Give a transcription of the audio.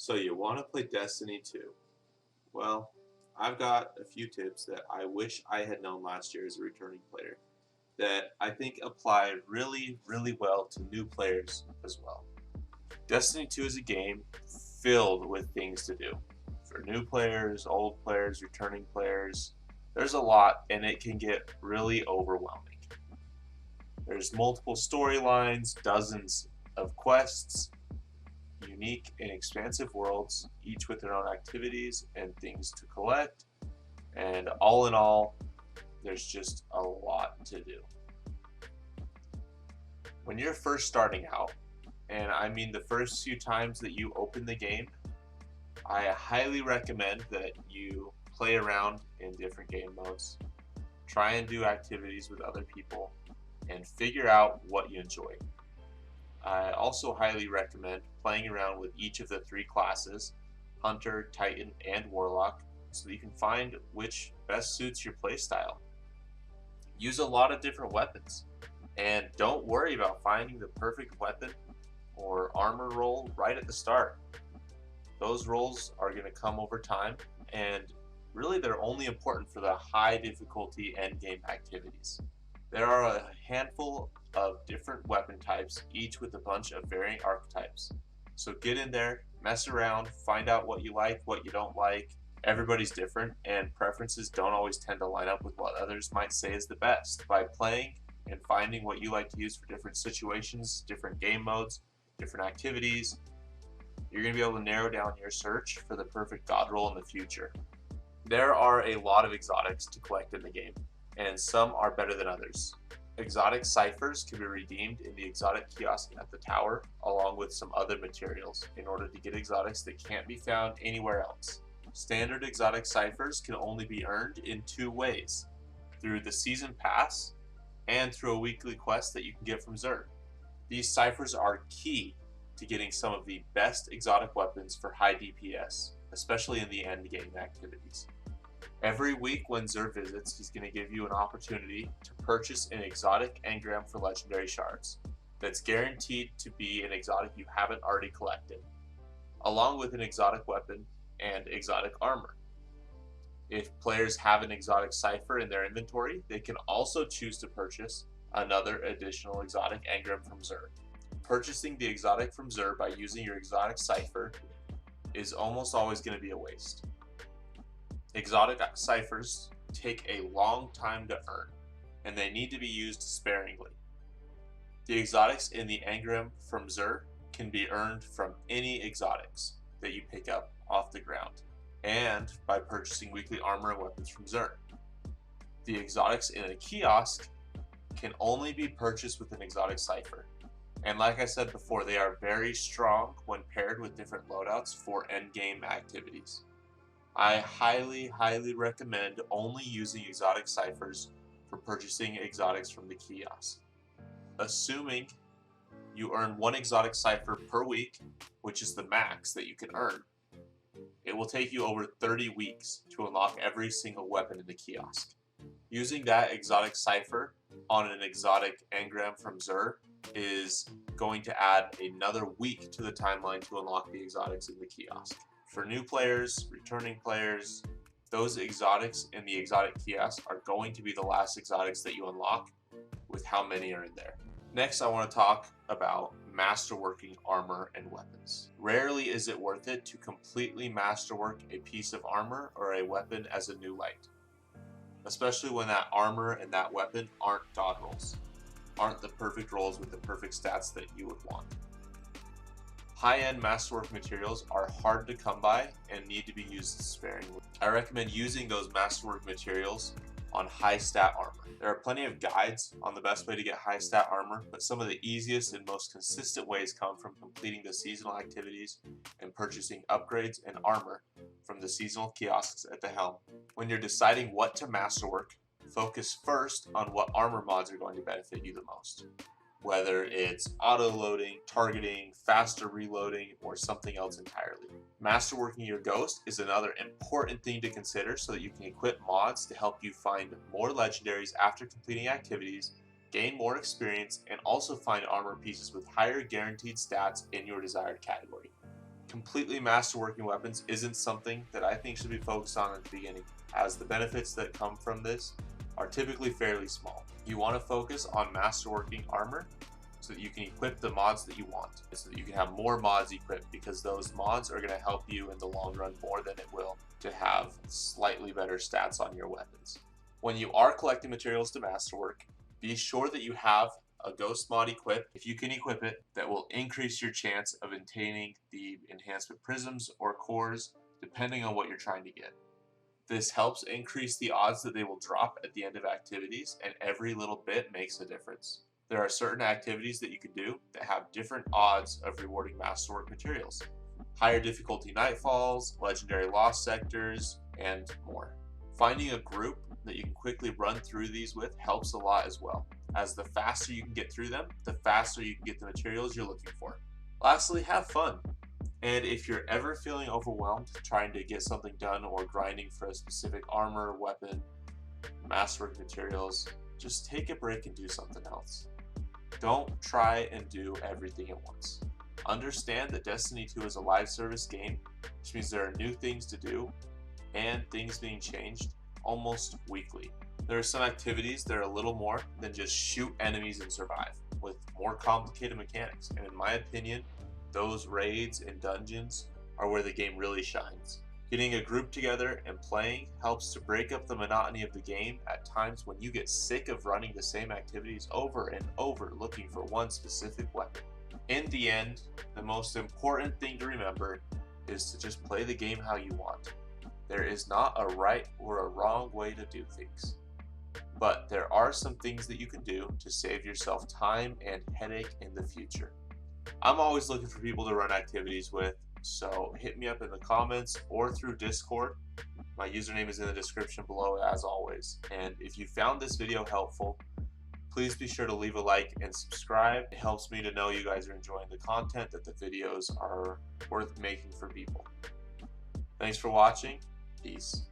So you want to play Destiny 2? Well, I've got a few tips that I wish I had known last year as a returning player that I think apply really, really well to new players as well. Destiny 2 is a game filled with things to do. For new players, old players, returning players, there's a lot and it can get really overwhelming. There's multiple storylines, dozens of quests, unique and expansive worlds, each with their own activities and things to collect. And all in all, there's just a lot to do. When you're first starting out, and I mean the first few times that you open the game, I highly recommend that you play around in different game modes, try and do activities with other people, and figure out what you enjoy. I also highly recommend playing around with each of the three classes, Hunter, Titan, and Warlock, so that you can find which best suits your playstyle. Use a lot of different weapons, and don't worry about finding the perfect weapon or armor roll right at the start. Those rolls are going to come over time, and really they're only important for the high difficulty endgame activities. There are a handful of different weapon types, each with a bunch of varying archetypes. So get in there, mess around, find out what you like, what you don't like. Everybody's different, and preferences don't always tend to line up with what others might say is the best. By playing and finding what you like to use for different situations, different game modes, different activities, you're going to be able to narrow down your search for the perfect god roll in the future. There are a lot of exotics to collect in the game, and some are better than others. Exotic ciphers can be redeemed in the exotic kiosk at the tower, along with some other materials, in order to get exotics that can't be found anywhere else. Standard exotic ciphers can only be earned in two ways, through the season pass and through a weekly quest that you can get from Xur. These ciphers are key to getting some of the best exotic weapons for high DPS, especially in the end game activities. Every week when Xur visits, he's going to give you an opportunity to purchase an exotic engram for legendary shards that's guaranteed to be an exotic you haven't already collected, along with an exotic weapon and exotic armor. If players have an exotic cipher in their inventory, they can also choose to purchase another additional exotic engram from Xur. Purchasing the exotic from Xur by using your exotic cipher is almost always going to be a waste. Exotic ciphers take a long time to earn, and they need to be used sparingly. The exotics in the engram from Xur can be earned from any exotics that you pick up off the ground, and by purchasing weekly armor and weapons from Xur. The exotics in a kiosk can only be purchased with an exotic cipher. And like I said before, they are very strong when paired with different loadouts for endgame activities. I highly, highly recommend only using exotic ciphers for purchasing exotics from the kiosk. Assuming you earn one exotic cipher per week, which is the max that you can earn, it will take you over 30 weeks to unlock every single weapon in the kiosk. Using that exotic cipher on an exotic engram from Xur is going to add another week to the timeline to unlock the exotics in the kiosk. For new players, returning players, those exotics in the exotic kiosk are going to be the last exotics that you unlock with how many are in there. Next, I want to talk about masterworking armor and weapons. Rarely is it worth it to completely masterwork a piece of armor or a weapon as a new light, especially when that armor and that weapon aren't god rolls, aren't the perfect rolls with the perfect stats that you would want. High-end masterwork materials are hard to come by and need to be used sparingly. I recommend using those masterwork materials on high stat armor. There are plenty of guides on the best way to get high stat armor, but some of the easiest and most consistent ways come from completing the seasonal activities and purchasing upgrades and armor from the seasonal kiosks at the helm. When you're deciding what to masterwork, focus first on what armor mods are going to benefit you the most. Whether it's auto-loading, targeting, faster reloading, or something else entirely. Masterworking your ghost is another important thing to consider so that you can equip mods to help you find more legendaries after completing activities, gain more experience, and also find armor pieces with higher guaranteed stats in your desired category. completely masterworking weapons isn't something that I think should be focused on at the beginning, as the benefits that come from this are typically fairly small. You want to focus on masterworking armor so that you can equip the mods that you want, so that you can have more mods equipped, because those mods are going to help you in the long run more than it will to have slightly better stats on your weapons. When you are collecting materials to masterwork, be sure that you have a ghost mod equipped, if you can equip it, that will increase your chance of obtaining the enhancement prisms or cores depending on what you're trying to get. This helps increase the odds that they will drop at the end of activities, and every little bit makes a difference. There are certain activities that you can do that have different odds of rewarding masterwork materials. Higher difficulty nightfalls, legendary lost sectors, and more. Finding a group that you can quickly run through these with helps a lot as well, as the faster you can get through them, the faster you can get the materials you're looking for. Lastly, have fun. And if you're ever feeling overwhelmed trying to get something done or grinding for a specific armor, weapon, masterwork materials, just take a break and do something else. Don't try and do everything at once. Understand that Destiny 2 is a live service game, which means there are new things to do and things being changed almost weekly. There are some activities that are a little more than just shoot enemies and survive, with more complicated mechanics, and in my opinion, those raids and dungeons are where the game really shines. Getting a group together and playing helps to break up the monotony of the game at times when you get sick of running the same activities over and over looking for one specific weapon. In the end, the most important thing to remember is to just play the game how you want. There is not a right or a wrong way to do things, but there are some things that you can do to save yourself time and headache in the future. I'm always looking for people to run activities with, so hit me up in the comments or through Discord. My username is in the description below as always. And if you found this video helpful, please be sure to leave a like and subscribe. It helps me to know you guys are enjoying the content, that the videos are worth making for people. Thanks for watching. Peace.